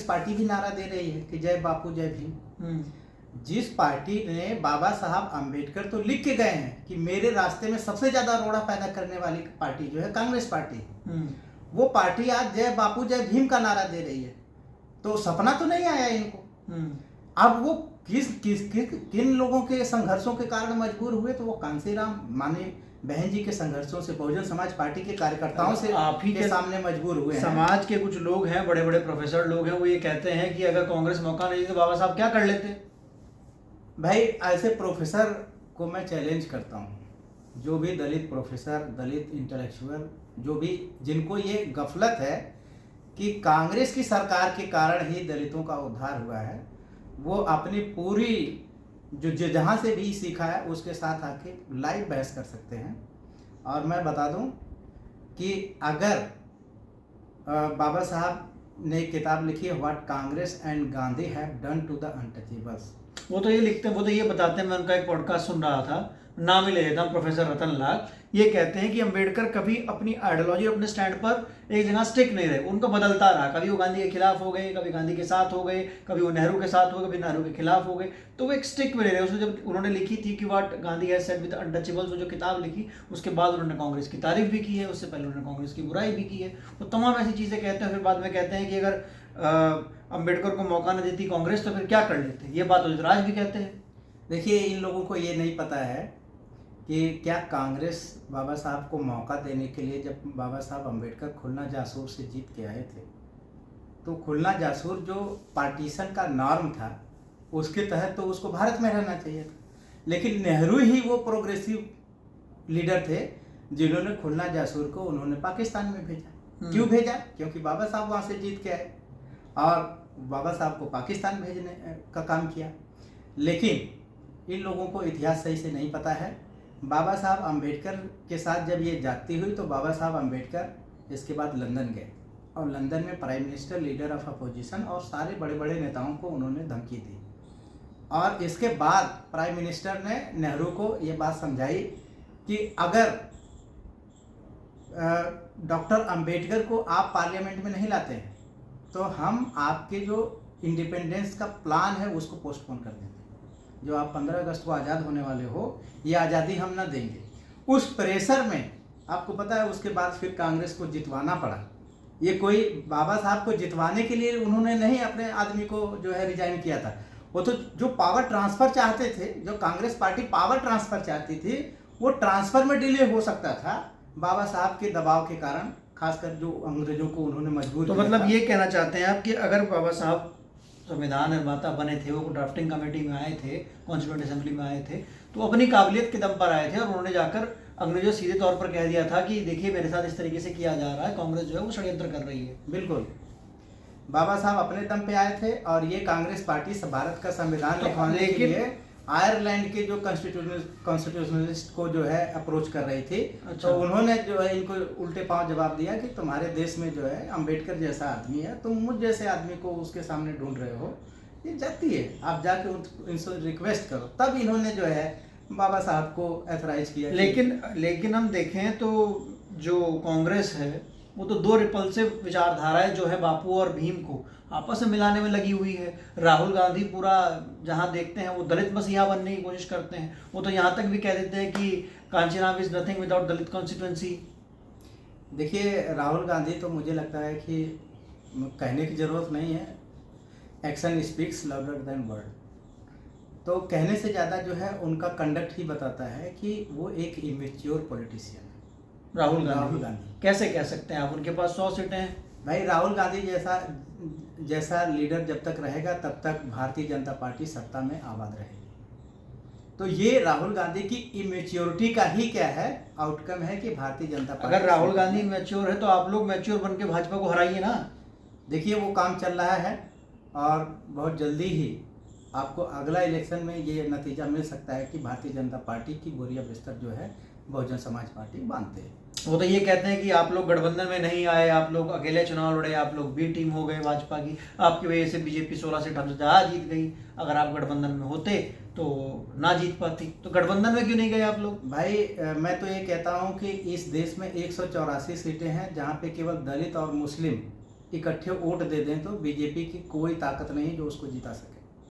Party भी नारा दे रही है कि जय बापू जय भीम। जिस पार्टी ने बाबा साहब अम्बेडकर तो लिख के गए हैं कि मेरे रास्ते में सबसे ज्यादा रोड़ा पैदा करने वाली पार्टी जो है कांग्रेस पार्टी, वो पार्टी आज जय बापू जय भीम का नारा दे रही है। तो सपना तो नहीं आया इनको। अब वो किन लोगों के संघर्षों के कारण मजबूर हुए, तो वो कांसीराम माने बहन जी के संघर्षों से, बहुजन समाज पार्टी के कार्यकर्ताओं से आप ही के सामने मजबूर हुए हैं। समाज के कुछ लोग हैं, बड़े बड़े प्रोफेसर लोग हैं, वो ये कहते हैं कि अगर कांग्रेस मौका नहीं देती तो बाबा साहब क्या कर लेते। भाई ऐसे प्रोफेसर को मैं चैलेंज करता हूँ, जो भी दलित प्रोफेसर, दलित इंटेलेक्चुअल, जो भी जिनको ये गफलत है कि कांग्रेस की सरकार के कारण ही दलितों का उद्धार हुआ है, वो अपनी पूरी जो जहाँ से भी सीखा है उसके साथ आके लाइव बहस कर सकते हैं। और मैं बता दूं कि अगर बाबा साहब ने किताब लिखी है what Congress and Gandhi have done to the untouchables, वो तो ये लिखते हैं, वो तो ये बताते हैं, मैं उनका एक पॉडकास्ट सुन रहा था, नाम ही ले लेता हूँ, प्रोफेसर रतन लाल। ये कहते हैं कि अंबेडकर कभी अपनी आइडियोलॉजी, अपने स्टैंड पर एक जगह स्टिक नहीं रहे, उनको बदलता रहा। कभी वो गांधी के खिलाफ हो गए, कभी गांधी के साथ हो गए, कभी वो नेहरू के साथ हो गए, कभी नेहरू के खिलाफ हो गए, तो वो एक स्टिक में रहे। उसमें जब उन्होंने लिखी थी कि what Gandhi has said with untouchables, वो जो किताब लिखी, उसके बाद उन्होंने कांग्रेस की तारीफ भी की है, उससे पहले उन्होंने कांग्रेस की बुराई भी की है। वो तमाम ऐसी चीज़ें कहते हैं। फिर बाद में कहते हैं कि अगर अंबेडकर को मौका न देती कांग्रेस तो फिर क्या कर लेते। ये बात उदितराज भी कहते हैं। देखिए, इन लोगों को ये नहीं पता है कि क्या कांग्रेस बाबा साहब को मौका देने के लिए, जब बाबा साहब अम्बेडकर खुलना जासूर से जीत के आए थे, तो खुलना जासूर जो पार्टीशन का नॉर्म था उसके तहत तो उसको भारत में रहना चाहिए था, लेकिन नेहरू ही वो प्रोग्रेसिव लीडर थे जिन्होंने खुलना जासूर को उन्होंने पाकिस्तान में भेजा। क्यों भेजा? क्योंकि बाबा साहब वहाँ से जीत के आए और बाबा साहब को पाकिस्तान भेजने का काम किया। लेकिन इन लोगों को इतिहास सही से नहीं पता है। बाबा साहब अम्बेडकर के साथ जब ये जाती हुई तो बाबा साहब अम्बेडकर इसके बाद लंदन गए और लंदन में prime minister, leader of opposition और सारे बड़े बड़े नेताओं को उन्होंने धमकी दी। और इसके बाद प्राइम मिनिस्टर ने नेहरू को ये बात समझाई कि अगर डॉक्टर अम्बेडकर को आप पार्लियामेंट में नहीं लाते हैं तो हम आपके जो इंडिपेंडेंस का प्लान है उसको पोस्टपोन कर देते हैं। जो आप 15 अगस्त को आज़ाद होने वाले हो, ये आज़ादी हम ना देंगे। उस प्रेशर में आपको पता है उसके बाद फिर कांग्रेस को जितवाना पड़ा। ये कोई बाबा साहब को जितवाने के लिए उन्होंने नहीं अपने आदमी को जो है रिजाइन किया था। वो तो जो पावर ट्रांसफ़र चाहते थे, जो कांग्रेस पार्टी पावर ट्रांसफ़र चाहती थी, वो ट्रांसफ़र में डिले हो सकता था बाबा साहब के दबाव के कारण, खासकर जो अंग्रेजों को उन्होंने मजबूर तो किया मतलब था। ये कहना चाहते हैं आप कि अगर बाबा साहब संविधान निर्माता बने थे, वो ड्राफ्टिंग कमेटी में आए थे, कॉन्स्टिट्यूएंट असेंबली में आए थे, तो अपनी काबिलियत के दम पर आए थे और उन्होंने जाकर अंग्रेजों सीधे तौर पर कह दिया था कि देखिए मेरे साथ इस तरीके से किया जा रहा है, कांग्रेस जो है वो षड्यंत्र कर रही है। बिल्कुल, बाबा साहब अपने दम पे आए थे और ये कांग्रेस पार्टी भारत का संविधान लिखवाने के लिए आयरलैंड के जो कॉन्स्टिट्यूशनलिस्ट को जो है अप्रोच कर रही थी। अच्छा। तो उन्होंने जो है इनको उल्टे पांव जवाब दिया कि तुम्हारे देश में जो है अम्बेडकर जैसा आदमी है, तुम मुझ जैसे आदमी को उसके सामने ढूंढ रहे हो, ये जाती है, आप जाके इनसे रिक्वेस्ट करो। तब इन्होंने जो है बाबा साहब को एथराइज किया। लेकिन हम देखें तो जो कांग्रेस है वो तो दो रिपल्सिव विचारधाराएं जो है बापू और भीम को आपस में मिलाने में लगी हुई है। राहुल गांधी पूरा जहां देखते हैं वो दलित मसीहा बनने की कोशिश करते हैं। वो तो यहाँ तक भी कह देते हैं कि Kanshiram is nothing without Dalit constituency. देखिए, राहुल गांधी तो मुझे लगता है कि कहने की ज़रूरत नहीं है, action speaks louder than word. तो कहने से ज़्यादा जो है उनका कंडक्ट ही बताता है कि वो एक इमेच्योर पॉलिटिशियन है। राहुल गांधी कैसे कह सकते हैं आप? उनके पास 100 सीटें हैं। भाई, राहुल गांधी जैसा लीडर जब तक रहेगा तब तक भारतीय जनता पार्टी सत्ता में आबाद रहेगी। तो ये राहुल गांधी की इमेच्योरिटी का ही क्या है आउटकम है कि भारतीय जनता पार्टी। अगर राहुल गांधी मैच्योर है तो आप लोग मैच्योर बन के भाजपा को हराइए ना। देखिए, वो काम चल रहा है और बहुत जल्दी ही आपको अगला इलेक्शन में ये नतीजा मिल सकता है कि भारतीय जनता पार्टी की बोरिया बिस्तर जो है बहुजन समाज पार्टी बांधते हैं। वो तो ये कहते हैं कि आप लोग गठबंधन में नहीं आए, आप लोग अकेले चुनाव लड़े, आप लोग बी टीम हो गए भाजपा की, आपकी वजह से बीजेपी 16 सीट हमसे ज़्यादा जीत गई। अगर आप गठबंधन में होते तो ना जीत पाती। तो गठबंधन में क्यों नहीं गए आप लोग? भाई, मैं तो ये कहता हूँ कि इस देश में 184 सीटें हैं जहाँ पे केवल दलित और मुस्लिम इकट्ठे वोट दे दें तो बीजेपी की कोई ताकत नहीं जो उसको जिता सके।